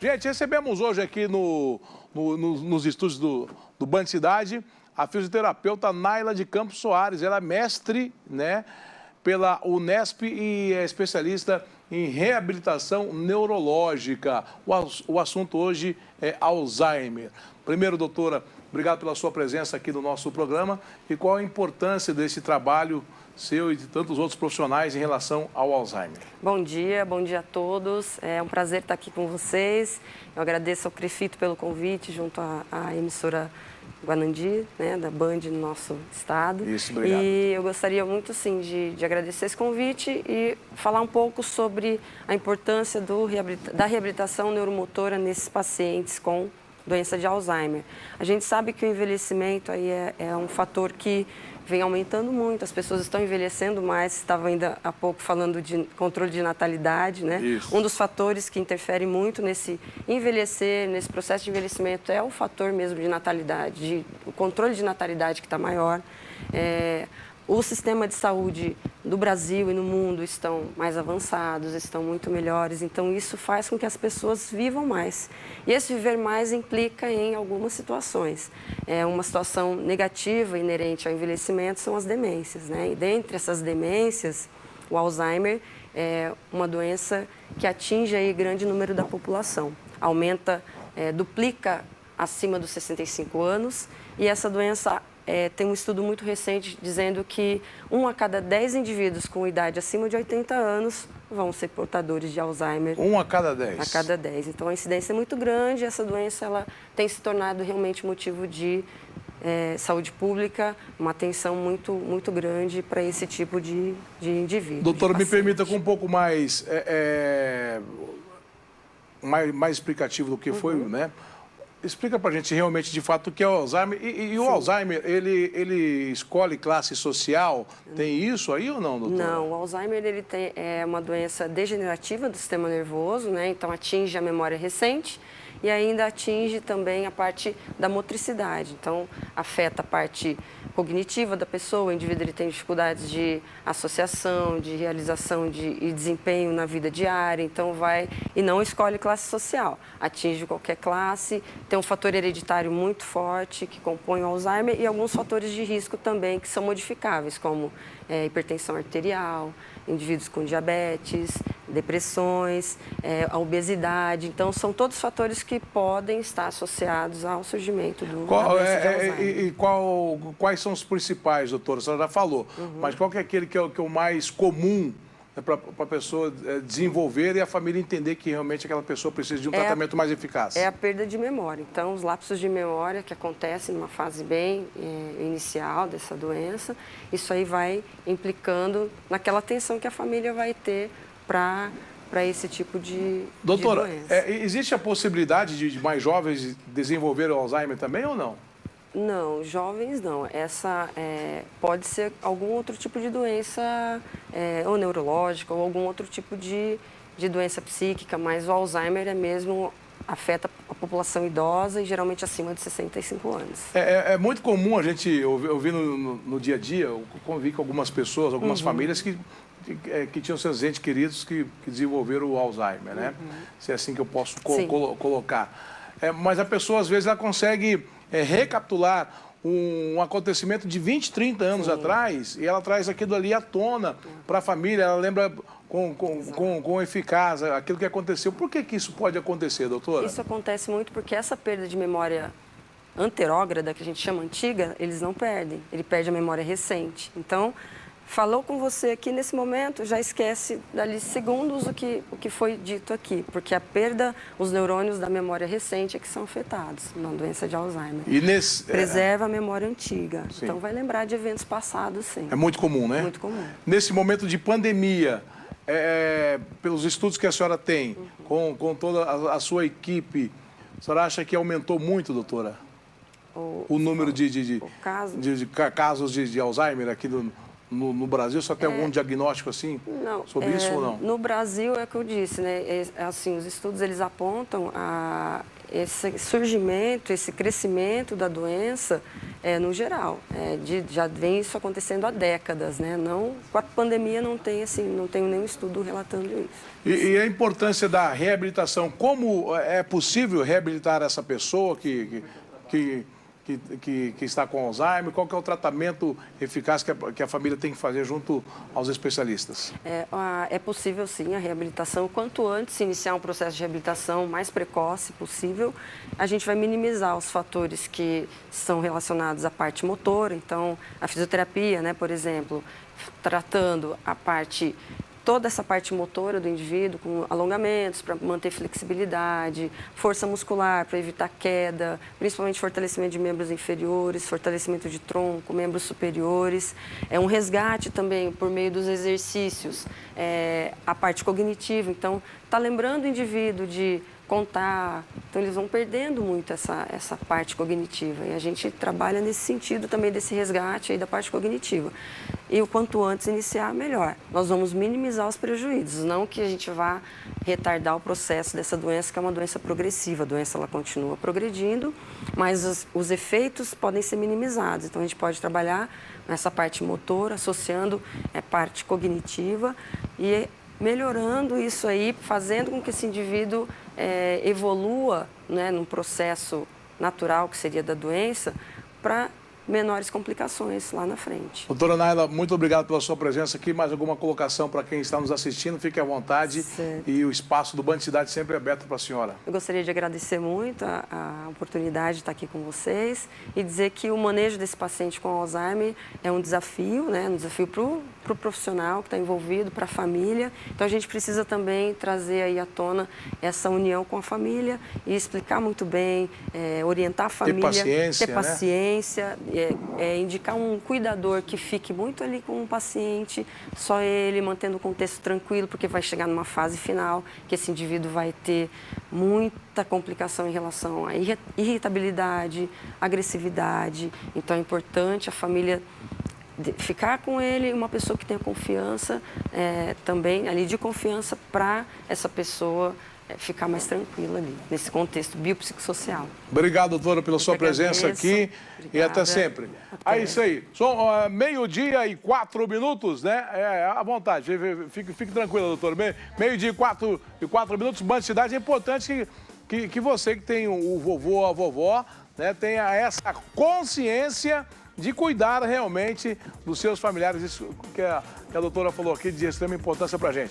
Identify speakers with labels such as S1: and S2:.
S1: Gente, recebemos hoje aqui nos estúdios do Band Cidade a fisioterapeuta Naila de Campos Soares. Ela é mestre, né, pela Unesp e é especialista em reabilitação neurológica. O assunto hoje é Alzheimer. Primeiro, doutora, obrigado pela sua presença aqui no nosso programa. E qual a importância desse trabalho seu e de tantos outros profissionais em relação ao Alzheimer?
S2: Bom dia a todos. É um prazer estar aqui com vocês. Eu agradeço ao CREFITO pelo convite, junto à emissora Guanandi, né, da Band no nosso estado.
S1: Isso, obrigado.
S2: E eu gostaria muito, sim, de agradecer esse convite e falar um pouco sobre a importância da reabilitação neuromotora nesses pacientes com doença de Alzheimer. A gente sabe que o envelhecimento aí é um fator que vem aumentando muito, as pessoas estão envelhecendo mais, estava ainda há pouco falando de controle de natalidade, né?
S1: Isso.
S2: Um dos fatores que interfere muito nesse envelhecer, nesse processo de envelhecimento é o fator mesmo de natalidade, o controle de natalidade que está maior. O sistema de saúde do Brasil e no mundo estão mais avançados, estão muito melhores, então isso faz com que as pessoas vivam mais. E esse viver mais implica em algumas situações. Uma situação negativa inerente ao envelhecimento são as demências, né? E dentre essas demências, o Alzheimer é uma doença que atinge aí grande número da população. Aumenta, duplica acima dos 65 anos e essa doença tem um estudo muito recente dizendo que 1 a cada 10 indivíduos com idade acima de 80 anos vão ser portadores de Alzheimer.
S1: 1 a cada 10?
S2: A cada 10. Então, a incidência é muito grande e essa doença ela tem se tornado realmente motivo de saúde pública, uma atenção muito grande para esse tipo de indivíduo.
S1: Doutora, me permita com um pouco mais explicativo do que foi, né? Explica pra gente realmente, de fato, o que é o Alzheimer. E o Alzheimer, ele escolhe classe social? Tem isso aí ou não, doutora?
S2: Não, o Alzheimer é uma doença degenerativa do sistema nervoso, né? Então atinge a memória recente e ainda atinge também a parte da motricidade. Então afeta a parte cognitiva da pessoa, o indivíduo ele tem dificuldades de associação, de realização e desempenho na vida diária, então e não escolhe classe social, atinge qualquer classe, tem um fator hereditário muito forte que compõe o Alzheimer e alguns fatores de risco também que são modificáveis, como hipertensão arterial, indivíduos com diabetes, depressões, a obesidade. Então, são todos fatores que podem estar associados ao surgimento da doença de Alzheimer.
S1: Quais são os principais, doutora? A senhora já falou, mas qual que é aquele que é o mais comum, né, para a pessoa desenvolver e a família entender que realmente aquela pessoa precisa de um tratamento mais eficaz?
S2: É a perda de memória. Então, os lapsos de memória que acontecem numa fase bem inicial dessa doença, isso aí vai implicando naquela atenção que a família vai ter para esse tipo de
S1: doutora,
S2: doença.
S1: Existe a possibilidade de mais jovens desenvolver o Alzheimer também ou não?
S2: Não, jovens não. Essa pode ser algum outro tipo de doença, ou neurológica, ou algum outro tipo de doença psíquica, mas o Alzheimer afeta a população idosa e geralmente acima de 65 anos.
S1: É muito comum a gente ouvir no dia a dia, eu convivi com algumas pessoas, algumas famílias que tinham seus entes queridos que desenvolveram o Alzheimer, né? Se é assim que eu posso colocar. Mas a pessoa, às vezes, ela consegue recapitular um acontecimento de 20, 30 anos atrás e ela traz aquilo ali à tona para a família, ela lembra com eficácia aquilo que aconteceu. Por que isso pode acontecer, doutora?
S2: Isso acontece muito porque essa perda de memória anterógrada, que a gente chama antiga, eles não perdem, ele perde a memória recente. Então, falou com você aqui nesse momento, já esquece dali segundos o que foi dito aqui, porque a perda, os neurônios da memória recente é que são afetados na doença de Alzheimer.
S1: E
S2: preserva a memória antiga,
S1: sim.
S2: Então vai lembrar de eventos passados, sim.
S1: É muito comum, né?
S2: Muito comum.
S1: Nesse momento de pandemia, pelos estudos que a senhora tem, com toda a sua equipe, a senhora acha que aumentou muito, doutora? O número de casos de Alzheimer aqui no no Brasil? Só tem algum diagnóstico assim sobre isso ou não?
S2: No Brasil, é o que eu disse, né? Assim, os estudos eles apontam esse surgimento, esse crescimento da doença no geral. Já vem isso acontecendo há décadas, né? Não, com a pandemia não tenho nenhum estudo relatando isso.
S1: E a importância da reabilitação, como é possível reabilitar essa pessoa que está com Alzheimer? Qual que é o tratamento eficaz que a família tem que fazer junto aos especialistas?
S2: É possível, sim, a reabilitação. Quanto antes iniciar um processo de reabilitação mais precoce possível, a gente vai minimizar os fatores que são relacionados à parte motora. Então, a fisioterapia, né, por exemplo, tratando toda essa parte motora do indivíduo, com alongamentos para manter flexibilidade, força muscular para evitar queda, principalmente fortalecimento de membros inferiores, fortalecimento de tronco, membros superiores. Um resgate também por meio dos exercícios, a parte cognitiva. Então, está lembrando o indivíduo de contar, então eles vão perdendo muito essa parte cognitiva e a gente trabalha nesse sentido também desse resgate aí da parte cognitiva. E o quanto antes iniciar, melhor. Nós vamos minimizar os prejuízos, não que a gente vá retardar o processo dessa doença, que é uma doença progressiva. A doença ela continua progredindo, mas os efeitos podem ser minimizados. Então a gente pode trabalhar nessa parte motora, associando a parte cognitiva e melhorando isso aí, fazendo com que esse indivíduo evolua, né, num processo natural que seria da doença, para menores complicações lá na frente.
S1: Doutora Naila, muito obrigado pela sua presença aqui. Mais alguma colocação para quem está nos assistindo? Fique à vontade.
S2: Certo.
S1: E o espaço do Band Cidade sempre é aberto para a senhora.
S2: Eu gostaria de agradecer muito a oportunidade de estar aqui com vocês e dizer que o manejo desse paciente com Alzheimer é um desafio, né? Um desafio para o profissional que está envolvido, para a família. Então a gente precisa também trazer aí à tona essa união com a família e explicar muito bem, orientar a família,
S1: ter
S2: paciência, indicar um cuidador que fique muito ali com o paciente, só ele, mantendo o contexto tranquilo, porque vai chegar numa fase final que esse indivíduo vai ter muita complicação em relação à irritabilidade, agressividade. Então é importante a família ficar com ele, uma pessoa que tenha confiança, também ali de confiança para essa pessoa ficar mais tranquila ali, nesse contexto biopsicossocial.
S1: Obrigado, doutora, pela sua presença aqui. Obrigada. E até sempre. É isso aí. São 12h04, né? À vontade. Fique tranquila, doutora. 12h04, Band Cidade. É importante que você que tem o vovô, a vovó, né, tenha essa consciência de cuidar realmente dos seus familiares. Isso que a doutora falou aqui de extrema importância para a gente.